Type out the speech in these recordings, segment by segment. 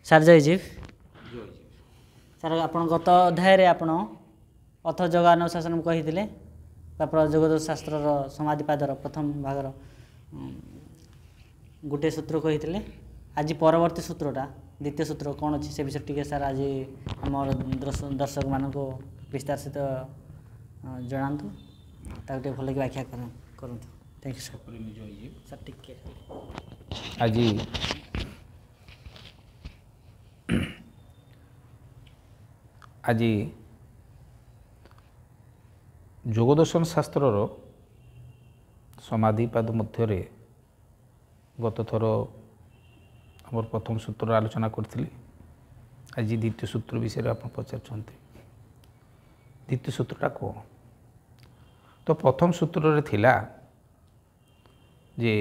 Sir ଜୟଜୀବ sir ଆପଣ ଗତ ଅଧ୍ୟାୟରେ ଆପଣ ଅଥ ଯୋଗାନୁଶାସନ କହିଥିଲେ ବା ଯୋଗଦ ଶାସ୍ତ୍ରର ସମାଧିପାଦର ପ୍ରଥମ ଭାଗର ଗୋଟିଏ ସୂତ୍ର କହିଥିଲେ। ଆଜି ପରବର୍ତ୍ତୀ ସୂତ୍ରଟା ଦ୍ୱିତୀୟ ସୂତ୍ର କ'ଣ ଅଛି ସେ ବିଷୟରେ ଟିକେ ସାର୍ ଆଜି ଆମର ଦର୍ଶକମାନଙ୍କୁ ବିସ୍ତାର ସହିତ ଜଣାନ୍ତୁ, ତାକୁ ଟିକେ ଭଲକି ବ୍ୟାଖ୍ୟା କରନ୍ତୁ। Thank you sir. ସାର୍ ଟିକେ ଆଜି ଆଜି ଯୋଗଦର୍ଶନ ଶାସ୍ତ୍ରର ସମାଧିପାଦ ମଧ୍ୟରେ ଗତ ଥର ଆମର ପ୍ରଥମ ସୂତ୍ର ଆଲୋଚନା କରିଥିଲି। ଆଜି ଦ୍ୱିତୀୟ ସୂତ୍ର ବିଷୟରେ ଆପଣ ପଚାରୁଛନ୍ତି। ଦ୍ୱିତୀୟ ସୂତ୍ରଟା କ'ଣ? ତ ପ୍ରଥମ ସୂତ୍ରରେ ଥିଲା ଯେ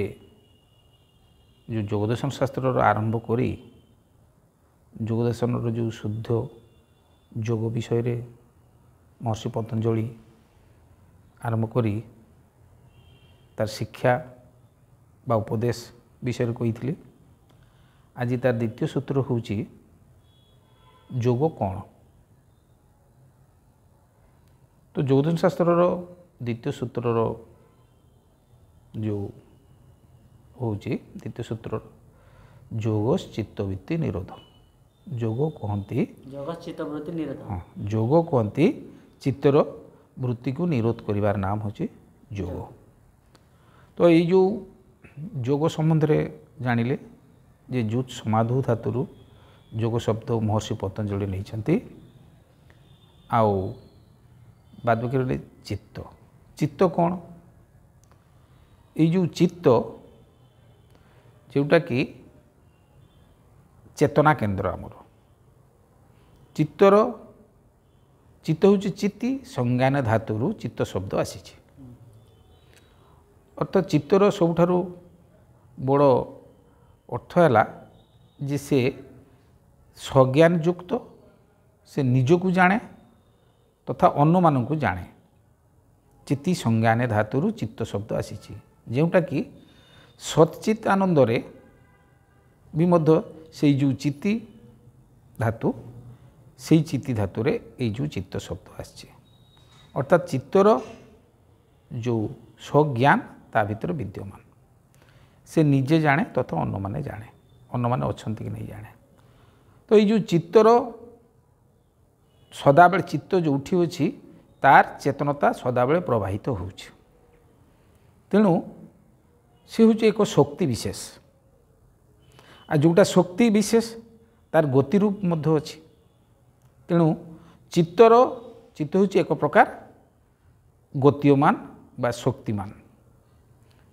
ଯେଉଁ ଯୋଗଦର୍ଶନ ଶାସ୍ତ୍ରର ଆରମ୍ଭ କରି ଯୋଗଦର୍ଶନର ଯେଉଁ ଶୁଦ୍ଧ ଯୋଗ ବିଷୟରେ ମହର୍ଷି ପତଞ୍ଜଳି ଆରମ୍ଭ କରି ତାର ଶିକ୍ଷା ବା ଉପଦେଶ ବିଷୟରେ କହିଥିଲି। ଆଜି ତାର ଦ୍ୱିତୀୟ ସୂତ୍ର ହେଉଛି ଯୋଗ କ'ଣ? ତ ଯୋଗଦର୍ଶନ ଶାସ୍ତ୍ରର ଦ୍ୱିତୀୟ ସୂତ୍ରର ଯେଉଁ ହେଉଛି ଦ୍ୱିତୀୟ ସୂତ୍ର ଯୋଗ ଚିତ୍ତବୃତ୍ତି ନିରୋଧ। ଯୋଗ କୁହନ୍ତି ଯୋଗ କୁହନ୍ତି ଚିତ୍ତର ବୃତ୍ତିକୁ ନିରୋଧ କରିବାର ନାମ ହେଉଛି ଯୋଗ। ତ ଏଇ ଯେଉଁ ଯୋଗ ସମ୍ବନ୍ଧରେ ଜାଣିଲେ ଯେ ଯୁତ୍ ସମାଧୁ ଧାତୁରୁ ଯୋଗ ଶବ୍ଦ ମହର୍ଷି ପତଞ୍ଜଳି ନେଇଛନ୍ତି। ଆଉ ବାଦ ବାକି ରହିଲେ ଚିତ୍ତ। ଚିତ୍ତ କ'ଣ? ଏଇ ଯେଉଁ ଚିତ୍ତ ଯେଉଁଟାକି ଚେତନା କେନ୍ଦ୍ର ଆମର। ଚିତ୍ତ ହେଉଛି ଚିତ୍ତି ସଂଜ୍ଞାନ ଧାତୁରୁ ଚିତ୍ତ ଶବ୍ଦ ଆସିଛି। ଅର୍ଥାତ୍ ଚିତ୍ତର ସବୁଠାରୁ ବଡ଼ ଅର୍ଥ ହେଲା ଯେ ସେ ସଜ୍ଞାନ ଯୁକ୍ତ, ସେ ନିଜକୁ ଜାଣେ ତଥା ଅନ୍ୟମାନଙ୍କୁ ଜାଣେ। ଚିତ୍ତି ସଂଜ୍ଞାନ ଧାତୁରୁ ଚିତ୍ତ ଶବ୍ଦ ଆସିଛି, ଯେଉଁଟାକି ସଚ୍ଚିତ୍ ଆନନ୍ଦରେ ବି ମଧ୍ୟ ସେଇ ଯେଉଁ ଚିତ୍ତି ଧାତୁ, ସେଇ ଚିତ୍ତି ଧାତୁରେ ଏଇ ଯେଉଁ ଚିତ୍ତ ଶବ୍ଦ ଆସିଛି। ଅର୍ଥାତ୍ ଚିତ୍ତର ଯେଉଁ ସ୍ୱଜ୍ଞାନ ତା ଭିତରେ ବିଦ୍ୟମାନ, ସେ ନିଜେ ଜାଣେ ତଥା ଅନ୍ୟମାନେ ଜାଣେ, ଅନ୍ୟମାନେ ଅଛନ୍ତି କି ନେଇ ଜାଣେ। ତ ଏଇ ଯେଉଁ ଚିତ୍ତର ସଦାବେଳେ ଚିତ୍ତ ଯେଉଁଠି ଅଛି ତାର ଚେତନତା ସଦାବେଳେ ପ୍ରବାହିତ ହେଉଛି। ତେଣୁ ସେ ହେଉଛି ଏକ ଶକ୍ତି ବିଶେଷ। ଆଉ ଯେଉଁଟା ଶକ୍ତି ବିଶେଷ ତାର ଗତିରୂପ ମଧ୍ୟ ଅଛି। ତେଣୁ ଚିତ୍ତ ହେଉଛି ଏକ ପ୍ରକାର ଗତିୟମାନ ବା ଶକ୍ତିମାନ,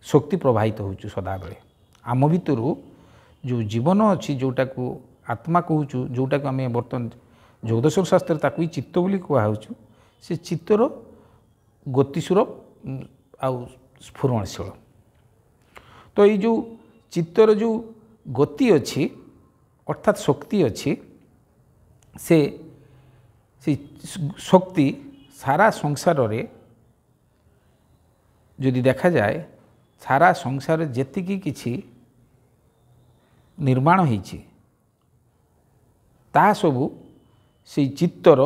ଶକ୍ତି ପ୍ରବାହିତ ହେଉଛି ସଦାବେଳେ। ଆମ ଭିତରୁ ଯେଉଁ ଜୀବନ ଅଛି, ଯେଉଁଟାକୁ ଆତ୍ମା କହୁଛୁ, ଯେଉଁଟାକୁ ଆମେ ବର୍ତ୍ତମାନ ଯୋଗଦର୍ଶନ ଶାସ୍ତ୍ରରେ ତାକୁ ହିଁ ଚିତ୍ତ ବୋଲି କୁହାହେଉଛୁ, ସେ ଚିତ୍ତର ଗତିଶୀଳ ଆଉ ସ୍ଫୁରଣଶୀଳ। ତ ଏଇ ଯେଉଁ ଚିତ୍ତର ଯେଉଁ ଗତି ଅଛି ଅର୍ଥାତ୍ ଶକ୍ତି ଅଛି, ସେ ଶକ୍ତି ସାରା ସଂସାରରେ ଯଦି ଦେଖାଯାଏ, ସାରା ସଂସାରରେ ଯେତିକି କିଛି ନିର୍ମାଣ ହେଇଛି ତାହା ସବୁ ସେଇ ଚିତ୍ତର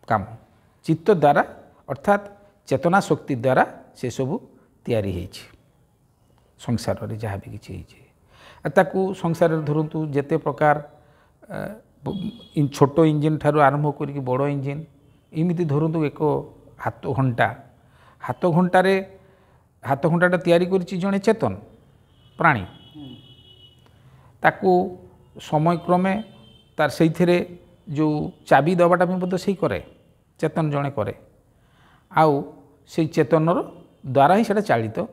କାମ। ଚିତ୍ତ ଦ୍ୱାରା ଅର୍ଥାତ୍ ଚେତନା ଶକ୍ତି ଦ୍ୱାରା ସେସବୁ ତିଆରି ହେଇଛି। ସଂସାରରେ ଯାହା ବି କିଛି ହେଇଛି ତାକୁ ସଂସାରରେ ଧରନ୍ତୁ ଯେତେ ପ୍ରକାର ଛୋଟ ଇଞ୍ଜିନ୍ ଠାରୁ ଆରମ୍ଭ କରିକି ବଡ଼ ଇଞ୍ଜିନ୍, ଏମିତି ଧରନ୍ତୁ ଏକ ହାତଘଣ୍ଟାଟା ତିଆରି କରିଛି ଜଣେ ଚେତନ ପ୍ରାଣୀ। ତାକୁ ସମୟକ୍ରମେ ତାର ସେଇଥିରେ ଯେଉଁ ଚାବି ଦେବାଟା ବି ମଧ୍ୟ ସେଇ କରେ, ଚେତନ ଜଣେ କରେ। ଆଉ ସେଇ ଚେତନର ଦ୍ୱାରା ହିଁ ସେଇଟା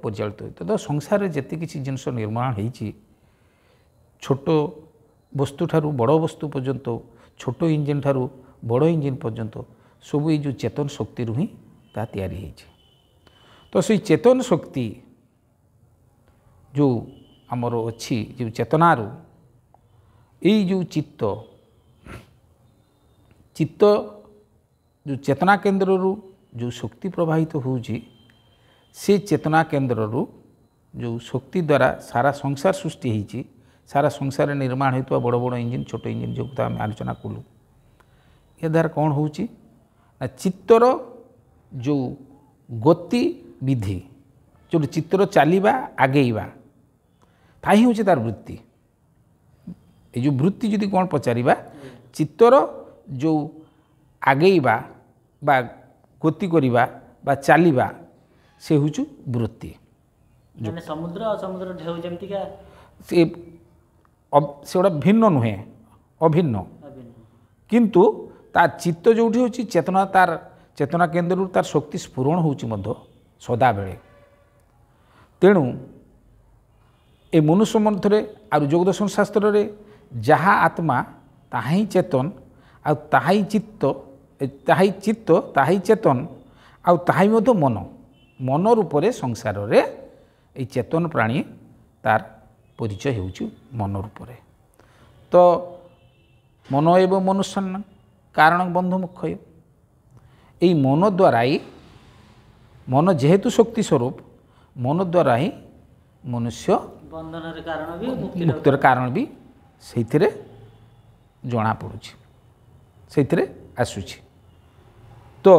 ପରିଚାଳିତ ହୋଇଥାଏ। ତ ସଂସାରରେ ଯେତେ କିଛି ଜିନିଷ ନିର୍ମାଣ ହେଇଛି, ଛୋଟ ବସ୍ତୁ ଠାରୁ ବଡ଼ ବସ୍ତୁ ପର୍ଯ୍ୟନ୍ତ, ଛୋଟ ଇଞ୍ଜିନ୍ ଠାରୁ ବଡ଼ ଇଞ୍ଜିନ୍ ପର୍ଯ୍ୟନ୍ତ ସବୁ ଏଇ ଯେଉଁ ଚେତନ ଶକ୍ତିରୁ ହିଁ ତାହା ତିଆରି ହେଇଛି। ତ ସେଇ ଚେତନ ଶକ୍ତି ଯେଉଁ ଆମର ଅଛି, ଯେଉଁ ଚେତନାରୁ ଏଇ ଯେଉଁ ଚିତ୍ତ ଯେଉଁ ଚେତନା କେନ୍ଦ୍ରରୁ ଯେଉଁ ଶକ୍ତି ପ୍ରବାହିତ ହେଉଛି, ସେ ଚେତନା କେନ୍ଦ୍ରରୁ ଯେଉଁ ଶକ୍ତି ଦ୍ୱାରା ସାରା ସଂସାର ସୃଷ୍ଟି ହେଇଛି, सारा संसार निर्माण होता बड़ बड़ इंजिन छोट इंजिन जो आम आलोचना कलु ये द्वारा कौन हो चित्तर जो गति विधि जो चित्तर चलवा आगेवा ता ही हूँ तार वृत्ति ये जो वृत्ति जदि कौन पचारिबा चित्तर जो आगेवा बा गति करिबा बा चलवा से हूँ वृत्ति माने समुद्र और समुद्र ढेउ जेमती का से गोटा भिन्न नुहे अभिन्न किंतु तार चित्त जो हूँ चेतना तार चेतना केन्द्र तार शक्ति स्फुरण हो सदा बेले तेणु ए मनुष्य मध्य आर जोगदर्शन शास्त्र रे जहाँ आत्मा ताही चेतन आ ताही चित्त ताही चित्त ताही चेतन आ ताही मध्य मन मन रूप से संसार रे ये चेतन प्राणी तार परिचय हो मन रूप से तो मन एवं मनुष्य कारण बंधु मुख्य यही मन द्वारा ही मन जेहेतु शक्ति स्वरूप मन द्वारा ही मनुष्य बंधन कारण भी मुक्तिर कारण भी से जना पड़ुछि से आसुछि तो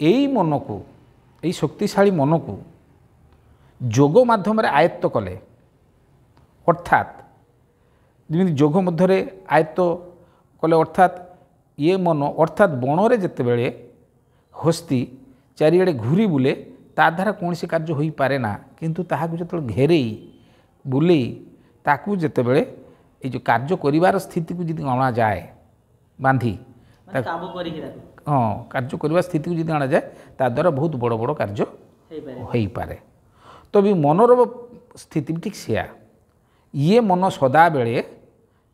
यही मन को यही शक्तिशाली मन को जोग माध्यम आयत्त कले अर्थात जमी जोग मध्य आयत्त कले अर्थात ये मन अर्थात बण रे जेतेबेले हस्ती चारिआडे घूरी बुले ता द्वारा कौन सी कार्य हो पारे ना किंतु ताहाकु जो घेरे बुले ताकू जेतेबेले ये जो कार्य करिवार स्थिति को यदि अणा जाए बांधी हाँ कार्य करने स्थिति को यदि अणा जाए ता द्वारा बहुत बड़ बड़ कार्य हो पारे तो भी मनर स्थिति भी ठीक सेया ये मन सदा बेले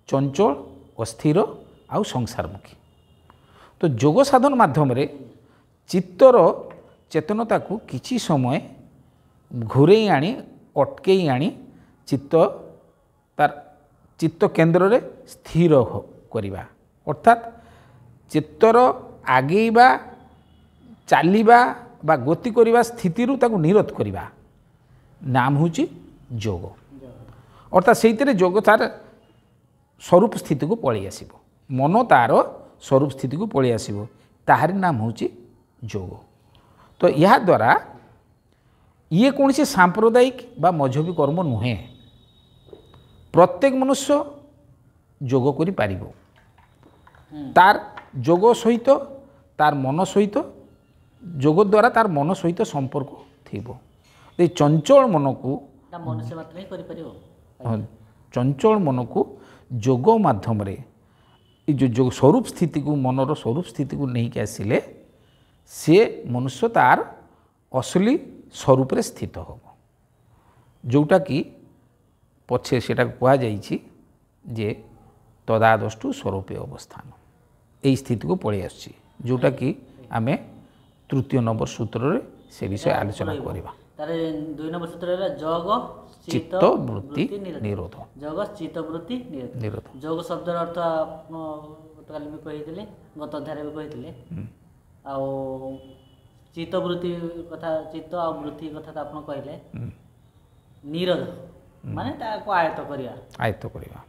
चंचल अस्थिर आउ संसारमुखी तो जोग साधन माध्यम चित्तर चेतनता को किछि समय घूरे आनी अटके आनी चित्त तार चित्त केन्द्र रे स्थिर करिबा अर्थात चित्तर आगेबा चलवा बा गति करिबा स्थिति रु ताकु निरोध करिबा नाम होची जोग अर्थात से जोग तार स्वरूप स्थिति को पलि आसिबो मन तार स्वरूप स्थिति को पलि आसिबो ताहारी नाम होची जोग तो यह द्वारा ये कौन सी सांप्रदायिक बा मजहबी कर्म नुहे प्रत्येक मनुष्य जोग करि पारिबो तार जोग सहित तार मन सहित जोग द्वारा तार मन सहित संपर्क थिबो ए चंचल मन को मनुष्य मात्र ही करि परिबो चंचल मन को जोग माध्यम रे जो स्वरूप स्थिति को मनर स्वरूप स्थिति को नहीं के आसिले से मनुष्य तार असली स्वरूप रे स्थित हो जोटा कि पछे सेटा कहा जाइछि जे तदादष्टु स्वरूपे अवस्थान यही स्थिति को पलि आछि जोटा कि आमे तृतीय नंबर सूत्र रे से विषय आलोचना करबा तारे 2 नंबर सूत्र रे जोग चित्त वृत्ति निरोध जोग चित्त वृत्ति निरोध जोग शब्द अर्थ गतकाल भी कहिथिले गत अध्याय भी कहिथिले आउ चित्त वृत्ति कथा चित्त आ वृत्ति कथा आपण कहले निरोध माने ताको आयत्त करिया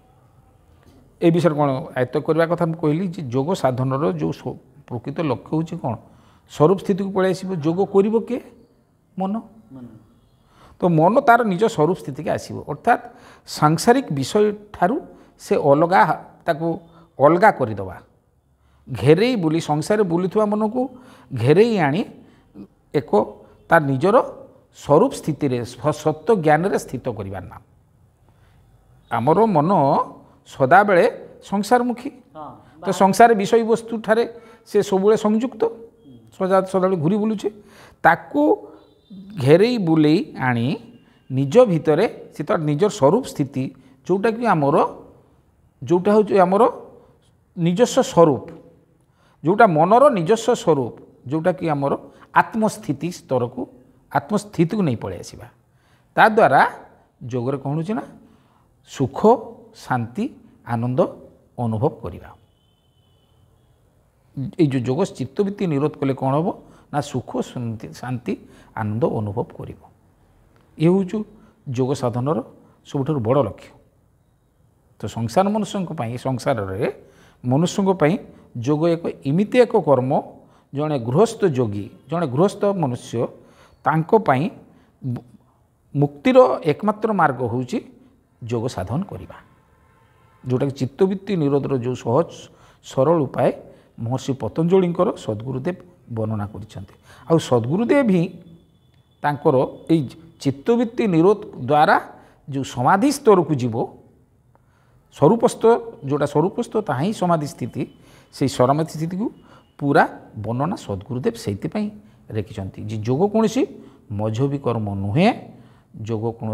ए विषय कौन आयत्त करने कथा कहली जोग साधन जो प्रकृत लक्ष्य हूँ कौन स्वरूप स्थिति को पलि आसो जोग कर किए मन तो मन तार निज स्वरूप स्थिति के आसो अर्थात सांसारिक विषय ठारू से अलगा ताको अलगा करदे घेरे बुली संसार बुलुवा मन को घेरे आनी एक तार निजर स्वरूप स्थिति रे सत्य ज्ञान रे स्थित करिवार नाम आमर मन सदा बेले संसारमुखी तो संसार विषय वस्तु ठारे से सबुले संयुक्त सदाबले घूरी बुलुचे ताकू घेरे बुले आनी निज भितरे से तार निजर स्वरूप स्थिति जोटा कि आमर जोटा हूँ आमर निजस्व स्वरूप जोटा मनर निजस्व स्वरूप जोटा कि आमर आत्मस्थिति स्तर को आत्मस्थिति को नहीं पलि आसवा ता द्वारा जोगरे कौन हो ना सुख शांति आनंद अनुभव करिबा ये जो जोग चित्तवृत्ति निरोध कले कौन हम ना सुख शांति आनंद अनुभव करिबो ये हूँ जोग साधनर सबुठारु बड़ लक्ष्य तो संसार मनुष्य जोग एक इमिति एक कर्म जड़े गृहस्थ योगी जड़े गृहस्थ मनुष्य तांको पाई मुक्तिर एकमात्र मार्ग होउची जोग साधन करवा जोटा कि चित्तवृत्ति निरोधर जो सहज सरल उपाय महर्षि पतंजलिंकर सद्गुरुदेव वर्णना करिसेंते आ सद्गुरुदेव ही तांकर ए चित्तवृत्ति निरोध द्वारा जो समाधि स्तर को जीव स्वरूपस्थ जोटा स्वरूपस्थ ता ही समाधि स्थिति से समाधि स्थिति को पूरा वर्णना सद्गुरुदेव से रेखिंट जे जोग कौन मजहबी कर्म नुहे जोग कौन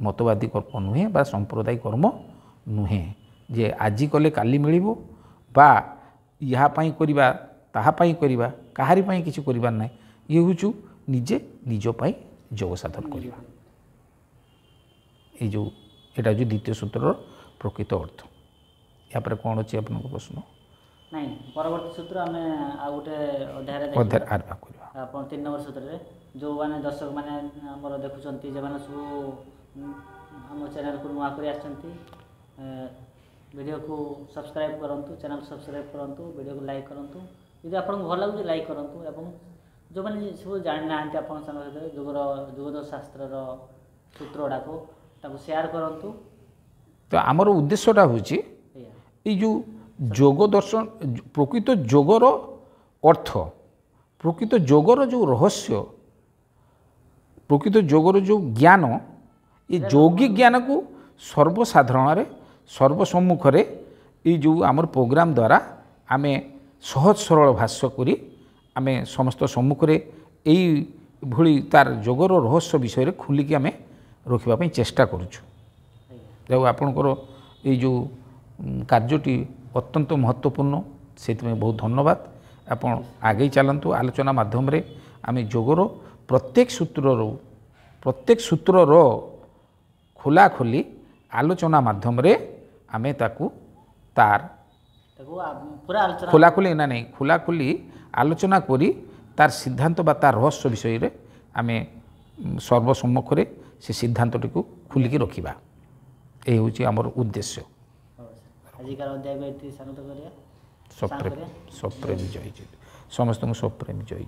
मतवादी कर्म नुहे बा सांप्रदायिक कर्म नुहे जे आजी कले काली मिलिबो बा या पाई करिबा ताहा पाई करिबा काहारी पाई किछि करिबार नै ये होचु निजे निज पाई जोग साधन करिबा ये जो एटा जो द्वितीय सूत्रर प्रकृत अर्थ या पर कोन अछि आपन प्रश्न नहीं परवर्ती सूत्र आम आ गोटे अध्याय आरंभ करबा आप 3 नंबर सूत्र रे जो माने दर्शक माने हमर देखुचंती जे माने सब हम चैनल को नुआ करी आछंती वीडियो को सब्सक्राइब करंतु चैनल सब्सक्राइब करंतु वीडियो को लाइक करंतु यदि आपन भल लागु लाइक करंतु एवं जो माने सब जान नांती आपन संग जोगर जोगद शास्त्र रो सूत्र डाको ताको शेयर करंतु तो आमर उद्देश्यटा होची ए जो जोग दर्शन प्रकृत जोगर अर्थ प्रकृत जोगर जो रहस्य प्रकृत जोगर जो ज्ञान ये योगी ज्ञान को सर्वसाधारण सर्वसम्मुख ये जो आमर प्रोग्राम द्वारा आमे सहज सरल भाष्य करी आमे समस्त सम्मुख यही भली तार जोगर रहस्य विषय खुलिकी आमे रखिबा चेष्टा करूछु जो आपणकर ये जो कार्यटी अत्यंत महत्वपूर्ण से बहुत धन्यवाद आपण आगे चलतु आलोचना माध्यम रे आमे जोगर प्रत्येक सूत्रर खोला खोली आलोचना माध्यम रे आमे ताकू तार खोला खोली ना नहीं खोला खोली आलोचना करी तार सिद्धांत बा तार रहस्य विषय रे आमे सर्वसम्मुख रे से सिद्धांतटी को खुलिकी रखिबा ए होची हमर उद्देश्य आजिकार अध्याय को एति स्वागत करिया सब प्रेमी जय समस्त सब प्रेमी जय